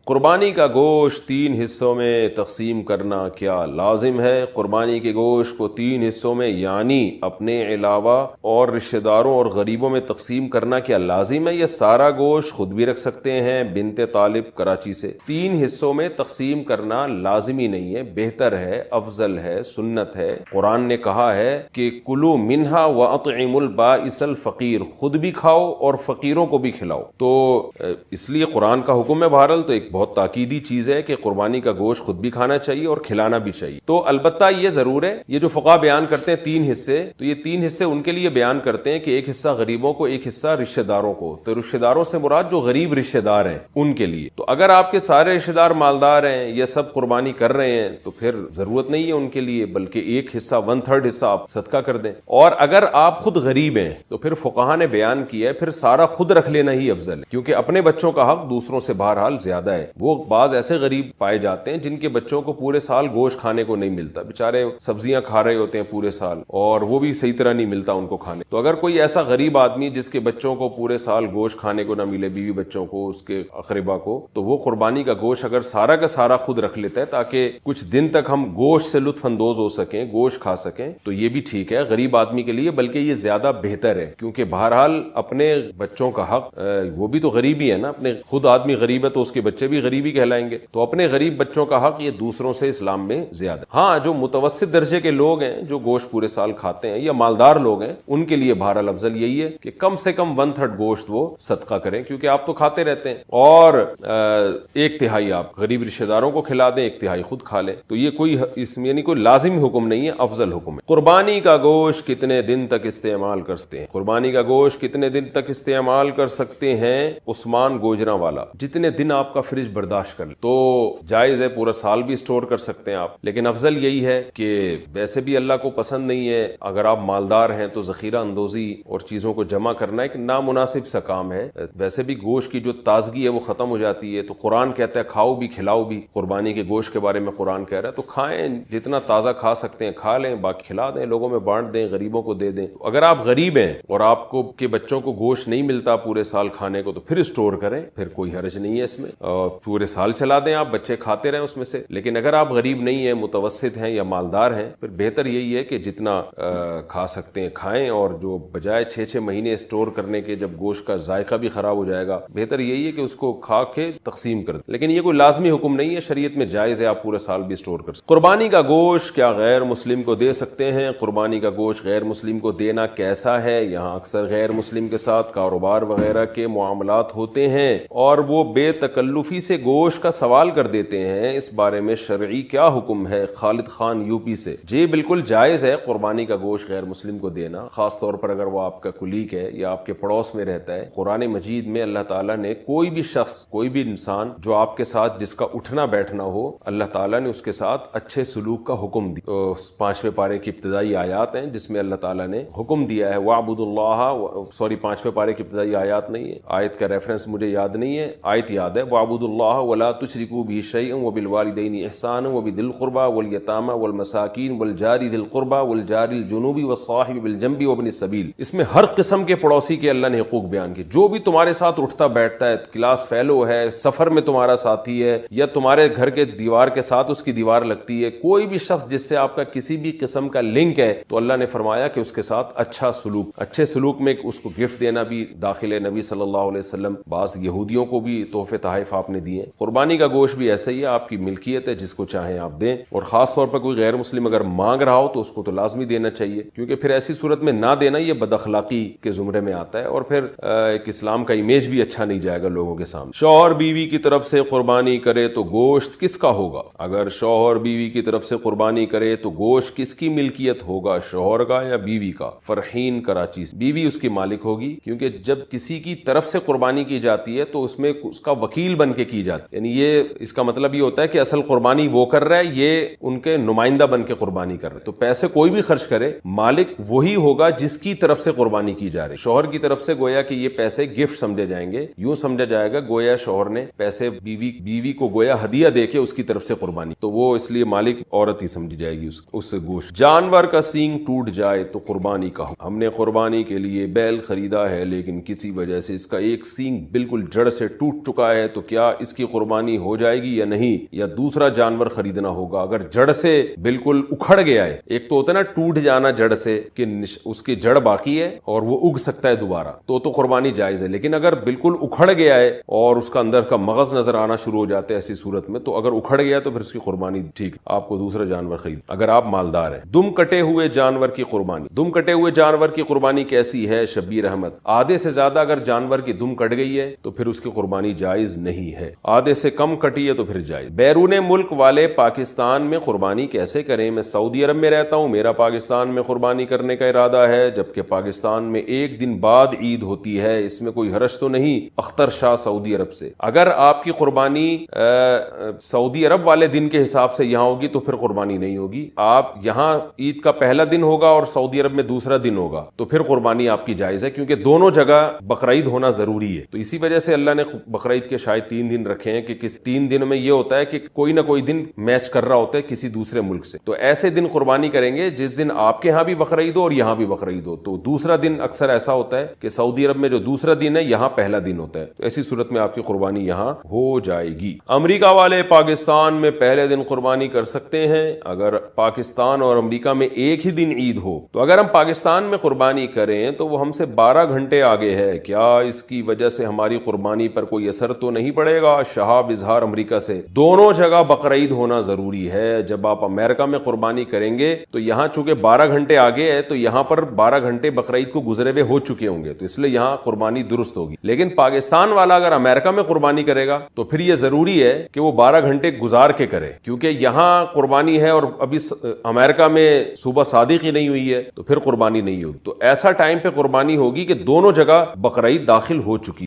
قربانی کا گوشت 3 حصوں میں تقسیم کرنا کیا لازم ہے؟ قربانی کے گوشت کو 3 حصوں میں یعنی اپنے علاوہ اور رشتہ داروں اور غریبوں میں تقسیم کرنا کیا لازم ہے؟ یہ سارا گوشت خود بھی رکھ سکتے ہیں؟ بنت طالب کراچی سے۔ 3 حصوں میں تقسیم کرنا لازمی نہیں ہے، بہتر ہے، افضل ہے، سنت ہے۔ قرآن نے کہا ہے کہ کلوا منہا واطعموا البائس الفقیر، خود بھی کھاؤ اور فقیروں کو بھی کھلاؤ۔ تو اس لیے قرآن کا حکم ہے بہرحال، تو ایک بہت تاکیدی چیز ہے کہ قربانی کا گوشت خود بھی کھانا چاہیے اور کھلانا بھی چاہیے۔ تو البتہ یہ ضرور ہے، یہ جو فقہا بیان کرتے ہیں 3 حصے، تو یہ 3 حصے ان کے لیے بیان کرتے ہیں کہ ایک حصہ غریبوں کو، ایک حصہ رشتہ داروں کو۔ تو رشتہ داروں سے مراد جو غریب رشتہ دار ہیں ان کے لیے۔ تو اگر آپ کے سارے رشتہ دار مالدار ہیں، یہ سب قربانی کر رہے ہیں، تو پھر ضرورت نہیں ہے ان کے لیے، بلکہ ایک حصہ 1/3 حصہ آپ صدقہ کر دیں۔ اور اگر آپ خود غریب ہیں تو پھر فقہا نے بیان کیا ہے پھر سارا خود رکھ لینا ہی افضل ہے، کیونکہ اپنے بچوں کا حق دوسروں سے بہرحال زیادہ ہے۔ وہ بعض ایسے غریب پائے جاتے ہیں جن کے بچوں کو پورے سال گوشت کھانے کو نہیں ملتا، بیچارے سبزیاں کھا رہے ہوتے ہیں پورے سال اور وہ بھی صحیح طرح نہیں ملتا ان کو کھانے۔ تو اگر کوئی ایسا غریب آدمی جس کے بچوں کو پورے سال گوشت کھانے کو نہ ملے، بیوی بچوں کو، اس کے اقربا کو، تو وہ قربانی کا گوشت اگر سارا کا سارا خود رکھ لیتا ہے تاکہ کچھ دن تک ہم گوشت سے لطف اندوز ہو سکیں، گوشت کھا سکیں، تو یہ بھی ٹھیک ہے غریب آدمی کے لیے، بلکہ یہ زیادہ بہتر ہے، کیونکہ بہرحال اپنے بچوں کا حق، وہ بھی تو غریب ہی ہے نا، اپنے خود آدمی غریب ہے تو اس کے بچے بھی غریبی کہلائیں گے، تو اپنے غریب بچوں کا حق یہ دوسروں سے اسلام میں زیادہ۔ ہاں، جو متوسط درجے کے لوگ ہیں جو گوشت پورے سال کھاتے ہیں یا مالدار لوگ ہیں، ان کے لیے بہرحال افضل یہی ہے کہ کم سے کم 1/3 گوشت وہ صدقہ کریں، کیونکہ آپ تو کھاتے رہتے ہیں، اور 1/3 آپ غریب رشتہ داروں کو کھلا دیں، 1/3 خود کھا لیں۔ تو یہ کوئی اس میں یعنی کوئی لازمی حکم نہیں ہے، افضل حکم ہے۔ قربانی کا گوشت کتنے دن تک استعمال کر سکتے ہیں؟ قربانی کا گوشت کتنے دن تک استعمال کر سکتے ہیں؟ عثمان گوجرا والا، جتنے دن آپ کا فریج برداشت کر لے تو جائز ہے، پورا سال بھی اسٹور کر سکتے ہیں آپ، لیکن افضل یہی ہے کہ ویسے بھی اللہ کو پسند نہیں ہے، اگر آپ مالدار ہیں تو ذخیرہ اندوزی اور چیزوں کو جمع کرنا ایک نامناسب سا کام ہے، ویسے بھی گوشت کی جو تازگی ہے وہ ختم ہو جاتی ہے، تو قرآن کہتا ہے کھاؤ بھی کھلاؤ بھی، قربانی کے گوشت کے بارے میں قرآن کہہ رہا ہے، تو کھائیں، جتنا تازہ کھا سکتے ہیں کھا لیں، باقی کھلا دیں، لوگوں میں بانٹ دیں، غریبوں کو دے دیں۔ اگر آپ غریب ہیں اور آپ کو کے بچوں کو گوشت نہیں ملتا پورے سال کھانے کو، تو پھر اسٹور کریں، پھر کوئی حرج نہیں ہے اس میں، پورے سال چلا دیں، آپ بچے کھاتے رہیں اس میں سے۔ لیکن اگر آپ غریب نہیں ہیں، متوسط ہیں یا مالدار ہیں، پھر بہتر یہی ہے کہ جتنا کھا سکتے ہیں کھائیں، اور جو بجائے 6 مہینے اسٹور کرنے کے جب گوشت کا ذائقہ بھی خراب ہو جائے گا، بہتر یہی ہے کہ اس کو کھا کے تقسیم کر دیں۔ لیکن یہ کوئی لازمی حکم نہیں ہے، شریعت میں جائز ہے، آپ پورے سال بھی اسٹور کر سکتے۔ قربانی کا گوشت کیا غیر مسلم کو دے سکتے ہیں؟ قربانی کا گوشت غیر مسلم کو دینا کیسا ہے؟ یہاں اکثر غیر مسلم کے ساتھ کاروبار وغیرہ کے معاملات ہوتے ہیں اور وہ بے تکلفی سے گوشت کا سوال کر دیتے ہیں، اس بارے میں شرعی کیا حکم ہے؟ خالد خان یوپی سے۔ جی بالکل جائز ہے قربانی کا گوشت غیر مسلم کو دینا، خاص طور پر اگر وہ آپ کا کلیگ ہے یا آپ کے پڑوس میں رہتا ہے۔ قرآن مجید میں اللہ تعالیٰ نے کوئی بھی شخص، کوئی بھی انسان جو آپ کے ساتھ جس کا اٹھنا بیٹھنا ہو، اللہ تعالیٰ نے اس کے ساتھ اچھے سلوک کا حکم دیا۔ 5ویں پارے کی ابتدائی آیات ہیں جس میں اللہ تعالیٰ نے حکم دیا ہے وَاعْبُدُوا اللَّهَ، سوری 5ویں پارے کی ابتدائی آیات نہیں ہے، آیت کا ریفرنس مجھے یاد نہیں ہے، آیت یاد ہے، وَاعْبُدُوا اللَّهَ وَلَا تُشْرِكُوا بِهِ شَيْئًا وَبِالْوَالِدَيْنِ إِحْسَانًا وَبِذِي الْقُرْبَى وَالْيَتَامَى وَالْمَسَاكِينِ وَالْجَارِ ذِي الْقُرْبَى وَالْجَارِ الْجُنُوبِ وَالصَّاحِبِ بِالْجَنبِ وَابْنِ السَّبِيلِ۔ اس میں ہر قسم کے پڑوسی کے اللہ نے حقوق بیان کیے، جو بھی تمہارے ساتھ اٹھتا بیٹھتا ہے، کلاس فیلو ہے، سفر میں تمہارا ساتھی ہے، یا تمہارے گھر کے دیوار کے ساتھ اس کی دیوار لگتی ہے، کوئی بھی شخص جس سے آپ کا کسی بھی قسم کا لنک ہے، تو اللہ نے فرمایا کہ اس کے ساتھ اچھا سلوک، اچھے سلوک میں اس کو گفٹ دینا بھی داخل ہے۔ نبی صلی اللہ علیہ وسلم بعض یہودیوں کو بھی تحفے تحائف آپ نے دیے۔ قربانی کا گوشت بھی ایسا ہی ہے، آپ کی ملکیت ہے، جس کو چاہیں آپ دیں، اور خاص طور پر کوئی غیر مسلم اگر مانگ رہا ہو تو اس کو تو لازمی دینا چاہیے، کیونکہ پھر ایسی صورت میں نہ دینا یہ بد اخلاقی کے زمرے میں آتا ہے، اور پھر ایک اسلام کا امیج بھی اچھا نہیں جائے گا لوگوں کے سامنے۔ شوہر بیوی کی طرف سے قربانی کرے تو گوشت کس کا ہوگا؟ اگر شوہر بیوی کی طرف سے قربانی کرے تو گوشت کس کی ملکیت ہوگا، شوہر کا یا بیوی کا؟ فرحین کراچی سے۔ بیوی اس کی مالک ہوگی، کیونکہ جب کسی کی طرف سے قربانی کی جاتی ہے تو اس میں اس کا وکیل بن کے کی جاتی ہے، یعنی یہ اس کا مطلب یہ ہوتا ہے کہ اصل قربانی وہ کر رہا ہے، یہ ان کے نمائندہ بن کے قربانی کر رہے، تو پیسے کوئی بھی خرچ کرے مالک وہی ہوگا جس کی طرف سے قربانی کی جا رہی۔ شوہر کی طرف سے گویا کہ یہ پیسے گفٹ سمجھے جائیں گے، یوں سمجھا جائے گا گویا شوہر نے پیسے بیوی کو گویا ہدیہ دے کے اس کی طرف سے قربانی، تو وہ اس لیے مالک عورت ہی سمجھی جائے گی اس گوشت۔ جانور کا سینگ ٹوٹ جائے تو قربانی کا حکم۔ ہم نے قربانی کے لیے بیل خریدا ہے لیکن کسی وجہ سے اس کا ایک سینگ بالکل جڑ سے ٹوٹ چکا ہے، تو کیا اس کی قربانی ہو جائے گی یا نہیں، یا دوسرا جانور خریدنا ہوگا۔ اگر جڑ سے بالکل اکھڑ گیا ہے، ایک تو ہوتا ہے نا ٹوٹ جانا جڑ سے کہ اس کی جڑ باقی ہے اور وہ اگ سکتا ہے دوبارہ، تو قربانی جائز ہے، لیکن اگر بالکل اکھڑ گیا ہے اور اس کا اندر کا مغز نظر آنا شروع ہو جاتا ہے ایسی صورت میں، تو اگر اکھڑ گیا تو پھر اس کی قربانی ٹھیک، آپ کو دوسرا جانور خرید اگر آپ مالدار ہیں۔ دم کٹے ہوئے جانور کی قربانی، دم کٹے ہوئے جانور کی قربانی کیسی ہے؟ شبیر احمد، آدھے سے زیادہ اگر جانور کی دم کٹ گئی ہے تو پھر اس کی قربانی جائز نہیں ہے، آدھے سے کم کٹی ہے تو پھر جائز۔ بیرون ملک والے پاکستان میں قربانی کیسے کریں؟ میں سعودی عرب میں رہتا ہوں، میرا پاکستان میں قربانی کرنے کا ارادہ ہے، جبکہ پاکستان میں ایک دن بعد عید ہوتی ہے، اس میں کوئی حرج تو نہیں۔ اختر شاہ سعودی عرب سے، اگر آپ کی قربانی سعودی عرب والے دن کے حساب سے یہاں ہوگی تو پھر قربانی نہیں ہوگی، آپ یہاں عید کا پہلا دن ہوگا اور سعودی عرب میں دوسرا دن ہوگا تو پھر قربانی آپ کی جائز ہے، کیونکہ دونوں جگہ بقرعید ہونا ضروری ہے۔ تو اسی وجہ سے اللہ نے بقرعید کے شاید 3 دن رکھے ہیں کہ کس 3 دن میں یہ ہوتا ہے کہ کوئی نہ کوئی دن میچ کر رہا ہوتا ہے کسی دوسرے ملک سے، تو ایسے دن قربانی کریں گے جس دن آپ کے ہاں بھی بقرعید ہو اور یہاں بھی بقرعید ہو، تو دوسرا دن اکثر ایسا ہوتا ہے کہ سعودی عرب میں جو دوسرا دن ہے یہاں پہلا دن ہوتا ہے، تو ایسی صورت میں آپ کی قربانی یہاں ہو جائے گی۔ امریکہ والے پاکستان میں پہلے دن قربانی کر سکتے ہیں اگر پاکستان اور امریکہ میں ایک ہی دن عید ہو، تو اگر ہم پاکستان میں قربانی کریں تو وہ ہم سے 12 گھنٹے آگے ہے، کیا اس کی وجہ سے ہماری قربانی پر کوئی اثر تو نہیں پڑے گا؟ شہاب اظہار امریکہ سے، دونوں جگہ بقرعید ہونا ضروری ہے۔ جب آپ امریکہ میں قربانی کریں گے تو یہاں چونکہ 12 گھنٹے آگے ہے تو یہاں پر 12 گھنٹے بقرعید کو گزرے ہوئے ہو چکے ہوں گے، تو اس لیے یہاں قربانی درست ہوگی۔ لیکن پاکستان والا اگر امریکہ میں قربانی کرے گا تو پھر یہ ضروری ہے کہ وہ 12 گھنٹے گزار کے کرے، کیونکہ یہاں قربانی ہے اور ابھی امریکہ میں صبح صادق ہی نہیں ہوئی ہے تو پھر قربانی نہیں ہوگی۔ تو ایسا ٹائم پہ قربانی ہوگی کہ دونوں جگہ بقرعید داخل ہو چکی